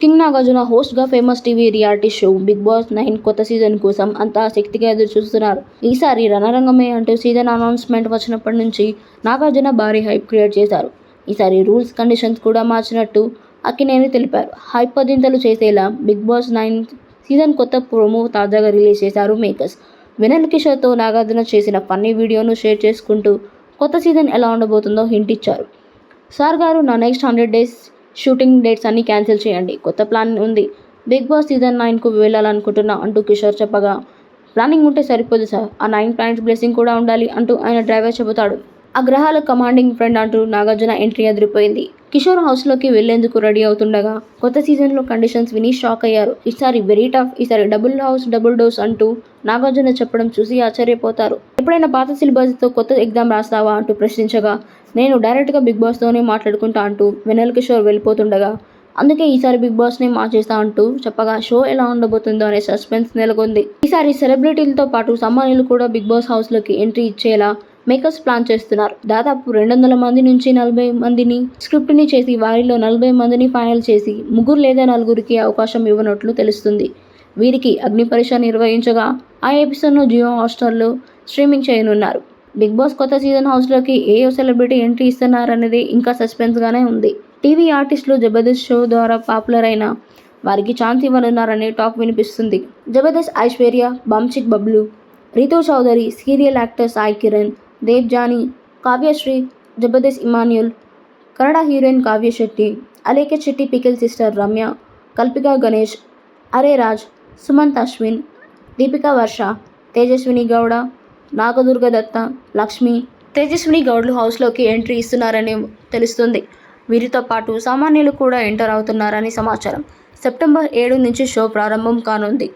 King Nagarjuna హోస్ట్గా famous TV reality show Big Boss 9 కొత్త season కోసం అంతా ఆసక్తిగా ఎదురు చూస్తున్నారు. ఈసారి రణరంగమే అంటూ సీజన్ అనౌన్స్మెంట్ వచ్చినప్పటి నుంచి నాగార్జున భారీ హైప్ క్రియేట్ చేశారు. ఈసారి రూల్స్, కండిషన్స్ కూడా మార్చినట్టు అక్కినేని తెలిపారు. హైప్ పదింతలు చేసేలా బిగ్ బాస్ 9 సీజన్ కొత్త ప్రోమో తాజాగా రిలీజ్ చేశారు మేకర్స్. వెన్నెల కిషోర్తో నాగార్జున చేసిన ఫన్నీ వీడియోను షేర్ చేసుకుంటూ కొత్త సీజన్ ఎలా ఉండబోతుందో హింట్ ఇచ్చారు. సార్ గారు, నా నెక్స్ట్ 100 డేస్ షూటింగ్ డేట్స్ అన్ని క్యాన్సిల్ చేయండి. కొత్త ప్లాన్ ఉంది. బిగ్ బాస్ సీజన్ 9కు వెళ్ళాలనుకుంటున్నా అంటూ కిషోర్ చెప్పగా, ప్లానింగ్ ఉంటే సరిపోదు సార్, ఆ 9 ప్లానెట్స్ బ్లెస్సింగ్ కూడా ఉండాలి అంటూ ఆయన డ్రైవర్ చెబుతాడు. ఆ గ్రహాల కమాండింగ్ ఫ్రెండ్ అంటూ నాగార్జున ఎంట్రీ ఎదిరిపోయింది. కిషోర్ హౌస్లోకి వెళ్లేందుకు రెడీ అవుతుండగా కొత్త సీజన్లో కండిషన్స్ విని షాక్ అయ్యారు. ఈసారి వెరీ టఫ్, ఈసారి డబుల్ హౌస్ డబుల్ డోస్ అంటూ నాగార్జున చెప్పడం చూసి ఆశ్చర్యపోతారు. ఎప్పుడైనా పాత సిలబస్తో కొత్త ఎగ్జామ్ రాస్తావా అంటూ ప్రశ్నించగా, నేను డైరెక్ట్గా బిగ్ బాస్తోనే మాట్లాడుకుంటా అంటూ వెన్నెల కిషోర్ వెళ్ళిపోతుండగా, అందుకే ఈసారి బిగ్ బాస్నే మార్చేస్తా అంటూ చెప్పగా షో ఎలా ఉండబోతుందో అనే సస్పెన్స్ నెలకొంది. ఈసారి సెలబ్రిటీలతో పాటు సామాన్యులు కూడా బిగ్ బాస్ హౌస్లోకి ఎంట్రీ ఇచ్చేలా మేకర్స్ ప్లాన్ చేస్తున్నారు. దాదాపు 200 మంది నుంచి 40 మందిని స్క్రిప్ట్ని చేసి వారిలో 40 మందిని ఫైనల్ చేసి 3 లేదా 4కి అవకాశం ఇవ్వనున్నట్లు తెలుస్తుంది. వీరికి అగ్ని పరీక్ష నిర్వహించగా ఆ ఎపిసోడ్ను జియో హాట్‌స్టార్లో స్ట్రీమింగ్ చేయనున్నారు. బిగ్ బాస్ కొత్త సీజన్ హౌస్లోకి ఏ సెలబ్రిటీ ఎంట్రీ ఇస్తున్నారనేది ఇంకా సస్పెన్స్గానే ఉంది. టీవీ ఆర్టిస్టులు జబర్దస్త్ షో ద్వారా పాపులర్ అయిన వారికి ఛాన్స్ ఇవ్వనున్నారనే టాక్ వినిపిస్తుంది. Jabardasth Aishwarya, Banchik Bablu, Ritu Chowdary, serial actor Sai Kiran, Dev Jani, Kavyasri, Jabardasth Emmanuel, Kannada heroine Kavya Shetty, Alekhya Shetty pickle sister Ramya, Kalpika Ganesh, అరే రాజ్, సుమంత్ అశ్విన్, దీపికా వర్ష, తేజస్విని గౌడ, నాగదుర్గ దత్త, లక్ష్మి, తేజస్విని గౌడ్లు హౌస్లోకి ఎంట్రీ ఇస్తున్నారని తెలుస్తుంది. వీరితో పాటు సామాన్యులు కూడా ఎంటర్ అవుతున్నారని సమాచారం. సెప్టెంబర్ 7 నుంచి షో ప్రారంభం కానుంది.